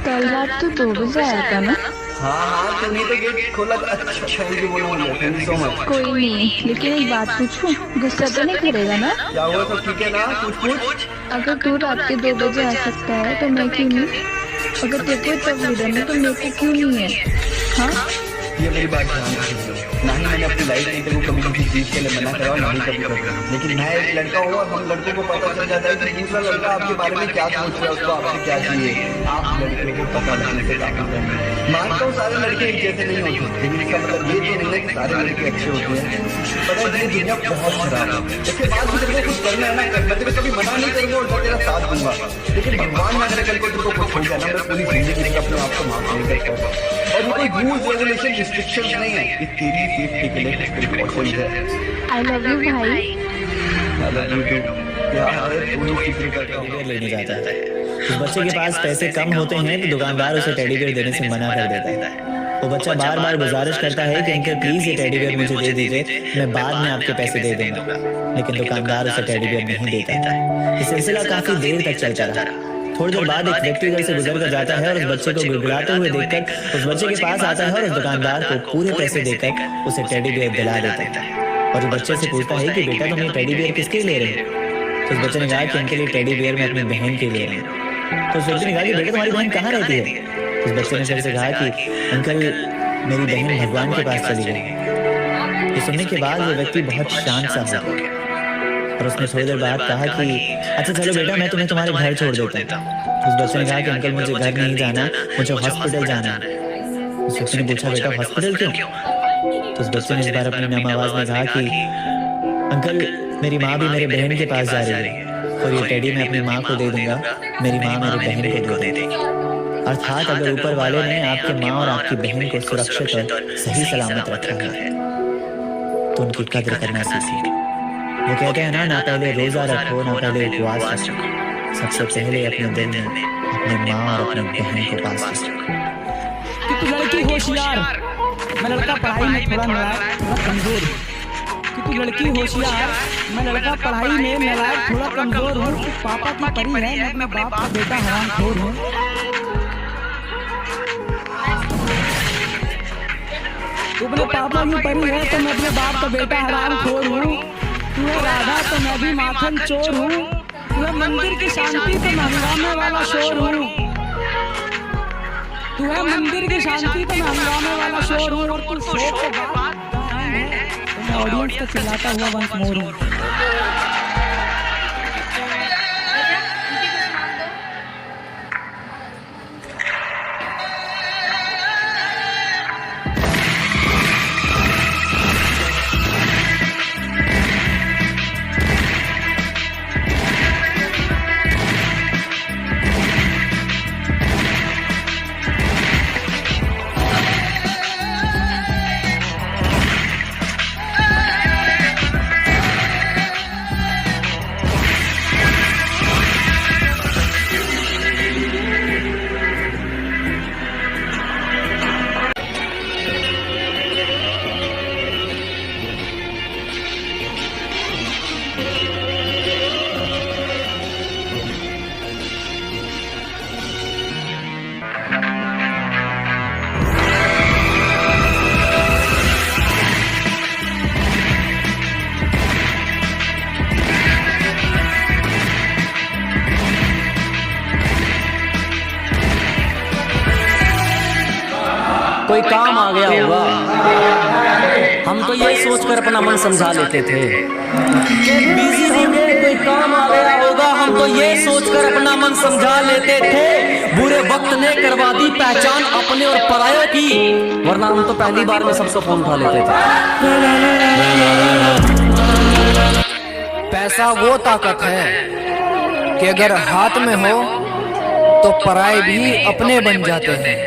कल रात तो 2 बजे आया था ना? हाँ तुमने तो गेट खोला था। अच्छा मुझे बोलो, थैंक यू सो मच। कोई नहीं, लेकिन एक बात पूछूं, गुस्सा तो नहीं करेगा ना? क्या हुआ, सब ठीक है ना? पूछ। अगर तू रात के 2 बजे आ सकता है तो मैं क्यों नहीं? अगर तेरे को इतना फ्रीडम है तो मेरे को क्यों नहीं है? हाँ, ये मेरी बात ध्यान रखिए। ना ही मैंने अपनी लाइफ में तेरे को कभी किसी चीज के लिए मना करा, ना ही कभी कभी। लेकिन मैं एक लड़का हूँ और हम लड़कों को पता चल जाता है कि दूसरा लड़का आपके बारे में क्या सोच रहा है, उसको आपसे क्या चाहिए। आप लड़के को पता लगने से काफी करना है। मानता हूँ सारे लड़के एक जैसे नहीं होते, लेकिन इसका मतलब ये तो नहीं है कि सारे लड़के अच्छे होते हैं। पता है ये दुनिया बहुत खराब है। इसके बाद भी तेरे को कुछ करना है ना कर, मैं तेरे कभी मना नहीं करूंगा और मैं तेरा साथ दूंगा। लेकिन भगवान ना करे कल को तेरे को कुछ हो गया ना, मैं पूरी जिंदगी अपने आप को माफ नहीं कर पाऊंगा। और ये कोई रूल्स रेगुलेशन रिस्ट्रिक्शन नहीं है, ये तेरी सेफ्टी के लिए प्रिकॉशंस है। आई लव यू भाई। I love you too। यार तू किसी का टेडी बियर लेने जाता है। उस बच्चे के पास पैसे कम होते हैं तो दुकानदार उसे टेडी बियर देने से मना कर देता है। वो बच्चा बार बार गुजारिश करता है कि अंकल प्लीज ये टेडी बियर मुझे दे दीजिए, मैं बाद में आपके पैसे दे दूंगा, लेकिन दुकानदार उसे टेडी बियर नहीं देता। ये सिलसिला काफी देर तक चलता रहा। थोड़ी देर बाद एक व्यक्ति घर से गुजर कर जाता है और उस बच्चे को गिड़गिड़ाते हुए देखकर उस बच्चे के पास आता है और उस दुकानदार को पूरे पैसे देकर उसे टेडी बियर दिला देता है। और उस बच्चे से पूछता है कि बेटा तुम ये टेडी बियर किसके लिए ले रहे हो? तो उस बच्चे ने कहा कि अंकल ये टेडी बियर मैं अपनी बहन के लिए रहा। तो उस व्यक्ति ने कहा कि बेटा तुम्हारी बहन कहाँ रहती है? तो उस बच्चे ने फिर से कहा कि अंकल मेरी बहन भगवान के पास चली गई। ये सुनने के बाद वो व्यक्ति बहुत शांत सा हो गया और उसने थोड़ी देर बाद कहा कि अच्छा चलो बेटा मैं तुम्हें तुम्हारे घर छोड़ देता हूँ। उस बच्चे ने कहा कि अंकल मुझे घर नहीं जाना, मुझे हॉस्पिटल जाना है। उस व्यक्ति ने पूछा बेटा हॉस्पिटल क्यों? तो उस बच्चे ने इस बार अपनी नम आवाज में कहा कि अंकल मेरी माँ भी मेरे बहन के पास जा रही है और ये टेडी मैं अपनी माँ को दे दूंगा, मेरी माँ मेरी बहन को दे देगी। अर्थात अगर ऊपर वाले ने आपकी माँ और आपकी बहन को सुरक्षित और सही सलामत रखा है तो उनकी कद्र करना सीखिए। वो कहते हैं ना पहले रोजा रखो ना पहले उपवास रखो, सबसे पहले अपने दिल में अपने माँ और अपनी बहन को पास रखो। कि तू लड़की होशियार, मैं लड़का पढ़ाई में थोड़ा नालायक थोड़ा कमजोर हूँ। कि तू लड़की होशियार, मैं लड़का पढ़ाई में नालायक थोड़ा कमजोर हूँ। तू पापा की परी है, मैं अपने बाप का बेटा हरामखोर हूँ। तू अपने पापा की परी है तो मैं अपने बाप का बेटा हरामखोर हूँ। तू है राधा तो मैं भी माखन चोर हूँ। तू है मंदिर की शांति तो मैं हंगामे वाला शोर हूँ। तू है मंदिर की शांति तो मैं हंगामे वाला शोर हूँ। और तू शोर के बाद तो मैं ऑडियंस का चिल्लाता हुआ वंस मोर हूँ। कोई काम आ गया होगा, हम तो ये सोचकर अपना मन समझा लेते थे कि बिजी होंगे, कोई काम आ गया होगा, हम तो ये सोचकर अपना मन समझा लेते थे। बुरे वक्त ने करवा दी पहचान अपने और पराये की, वरना हम तो पहली बार में सबको फोन उठा लेते थे। पैसा वो ताकत है कि अगर हाथ में हो तो पराये भी अपने बन जाते हैं।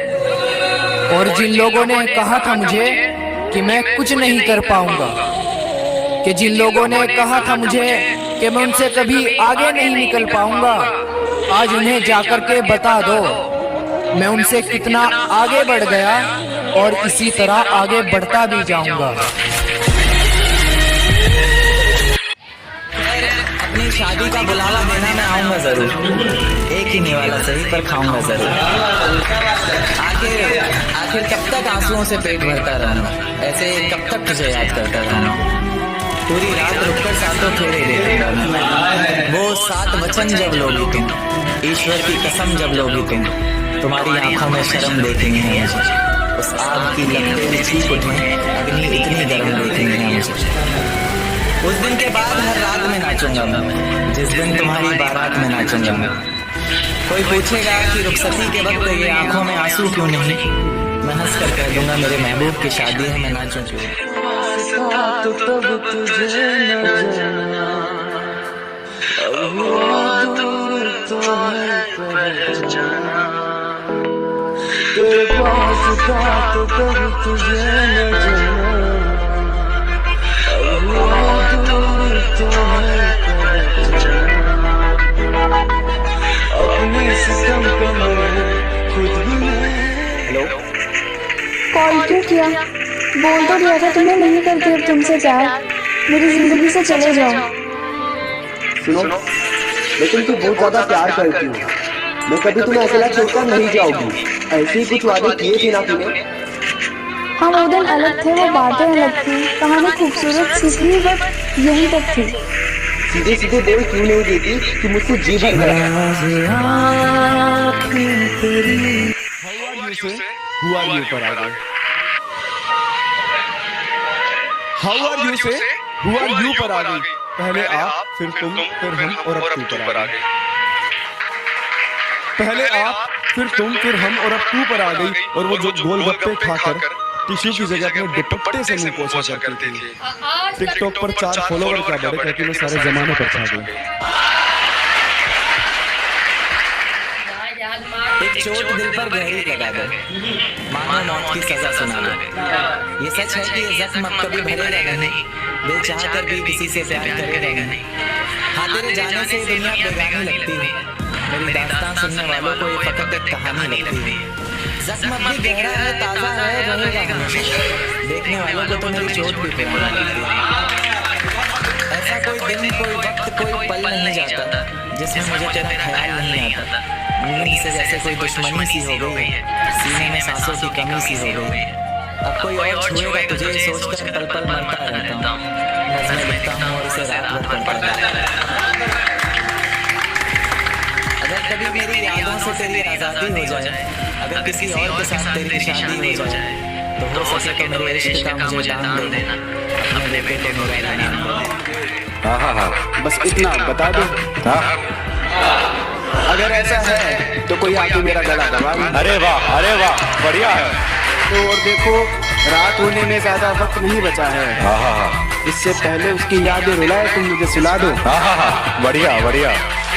और जिन लोगों ने कहा था मुझे कि मैं कुछ नहीं कर पाऊंगा, कि जिन लोगों ने कहा था मुझे कि मैं उनसे कभी आगे नहीं निकल पाऊंगा, आज उन्हें जाकर के बता दो मैं उनसे कितना आगे बढ़ गया और इसी तरह आगे बढ़ता भी जाऊंगा। अपनी शादी का बुलावा देना मैं आऊंगा जरूर, एक ही निवाला सही पर खाऊंगा जरूर। आखिर कब तक आंसुओं से पेट भरता रहना, ऐसे कब तक तुझे याद करता रहना। पूरी रात रुककर सातों फेरे देते रहना, वो 7 वचन जब लोगी तुम, ईश्वर की कसम जब लोगी तुम, तुम्हारी आंखों में शर्म देखेंगे मुझे, उस आग की लपटें चीख उठें, अग्नि इतनी गर्म देखेंगे मुझे। उस दिन के बाद हर रात में नाचूंगा मैं, जिस दिन तुम्हारी बारात में नाचूंगा मैं। कोई पूछेगा कि रुखसती के वक्त ये आंखों में आंसू क्यों नहीं, मैं हंस कर कह दूंगा मेरे महबूब की शादी है, मैं नाचूं क्यों। हेलो, कॉल क्यों किया? बोल तो दिया था तुम्हें नहीं करती अब तुमसे प्यार, मेरी जिंदगी से चले जाओ। सुनो, लेकिन तू बहुत ज्यादा प्यार करती हो, मैं कभी तुम्हें अकेला छोड़कर नहीं जाऊंगी। ऐसे ही कुछ वादे किए थे ना तूने? हाँ, वो दिन अलग थे, वो बातें अलग थी, कहानी खूबसूरत सी थी, बट यहीं तक थी। सीधे सीधे बोल क्यों नहीं देती कि मुझसे जी भर गया। Who are you पर आ गए? How are you से Who are you पर आ गई? पहले आप, फिर तुम, फिर हम और अब तू पर आ गई। पहले आप, फिर तुम, फिर हम और अब तू पर आ गई। और वो जो गोलगप्पे खाकर टिश्यू की जगह अपने दुपट्टे से मुंह पोंछा करती थी। टिकटॉक पर 4 फॉलोवर क्या बढ़े कहती मैं सारे जमाने पर छा गई। एक चोट दिल पर गहरी लगा दे, मानो मौत की सजा सुना दे। ये सच है कि ये जख्म अब कभी भरेगा नहीं, दिल चाह कर भी किसी से प्यार करेगा नहीं। हाँ, तेरे जाने से दुनिया बेगानी लगती है, मेरी दास्तान सुनने वालों को ये फकत एक कहानी लगती है। जख्म अब भी गहरा है, ताजा है, रहेगा हमेशा, देखने वालों को तो मेरी चोट भी पुरानी लगती है। ऐसा कोई दिन, कोई वक्त, कोई पल नहीं जाता जिसमें मुझे तेरा ख्याल नहीं आता। नींद से जैसे कोई दुश्मनी सी हो गई है, सीने में सांसों की कमी सी हो गई। अब कोई और छुएगा तुझे सोचकर पल पल मरता रहता हूँ, नज़्में लिखता हूँ और उसे रात भर पढ़ता रहता हूँ। अगर कभी मेरी यादों से तेरी आज़ादी हो जाए, अगर किसी और के साथ तेरी शादी हो जाए, तो हो सके तो मेरे इश्क का मुझे दान दे देना, अपने बेटे को मेरा नाम दे देना। हाँ, बस इतना बता दो। हाँ, अगर ऐसा है तो कोई आके मेरा गला दबा दे। अरे वाह, बढ़िया है। तो और देखो, रात होने में ज्यादा वक्त नहीं बचा है। इससे पहले उसकी यादें रुलाए तुम मुझे सुला दो। बढ़िया,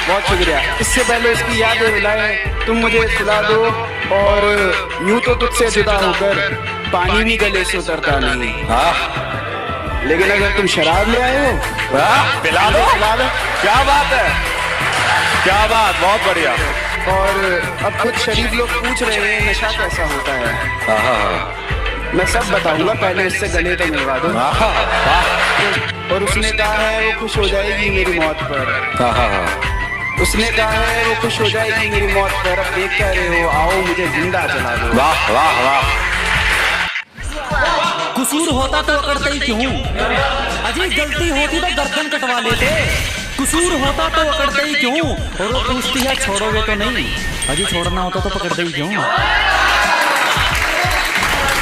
बहुत शुक्रिया। इससे पहले उसकी यादें रुलाए तुम मुझे सुला दो। और यूं तो तुझसे जुदा होकर पानी भी गले से उतरता नहीं। लेकिन अगर तुम शराब ले आए हो, पिला दो। क्या बात है, क्या बात, बहुत बढ़िया। और अब कुछ शरीफ लोग पूछ रहे हैं नशा कैसा होता है। मैं सब बताऊंगा, पहले उससे गले तो मिलवा दो। और उसने कहा है वो खुश हो जाएगी मेरी मौत पर। उसने कहा है वो खुश हो जाएगी मेरी मौत पर। अब देख क्या रहे हो, आओ मुझे जिंदा जला दो। वाह। कसूर होता तो अकड़ते ही क्यों, अजी गलती होती तो गर्दन कटवा लेते। कसूर होता तो अकड़ते ही क्यों, और वो पूछती है छोड़ोगे तो नहीं, अजी छोड़ना होता तो पकड़ते ही क्यों।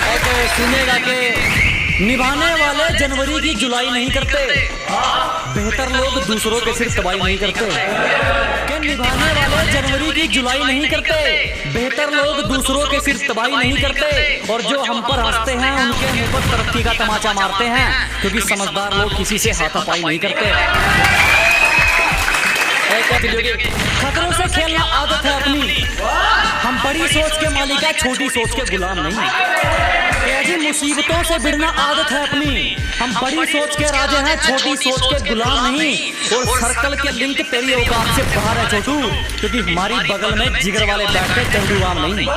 ऐसे सुनेगा कि निभाने वाले जनवरी की जुलाई नहीं करते, बेहतर लोग दूसरों के सिर तबाही नहीं करते। कि निभाने वाले जनवरी की जुलाई नहीं करते, बेहतर लोग दूसरों के सिर तबाही नहीं करते। और जो हम पर हंसते हैं उनके मुंह पर तरक्की का तमाचा मारते हैं, क्योंकि समझदार लोग किसी से हाथापाई नहीं करते। खतरों से खेलना आदत है अपनी, हम बड़ी सोच के मालिक है, छोटी सोच के गुलाम नहीं। ऐसी मुसीबतों से भिड़ना आदत है अपनी, हम बड़ी सोच के राजा हैं, छोटी सोच के गुलाम नहीं। और सर्कल के लिंक तेरी औकात से बाहर है छोटू, क्योंकि हमारी बगल में जिगर वाले बैठे चंदूराम नहीं।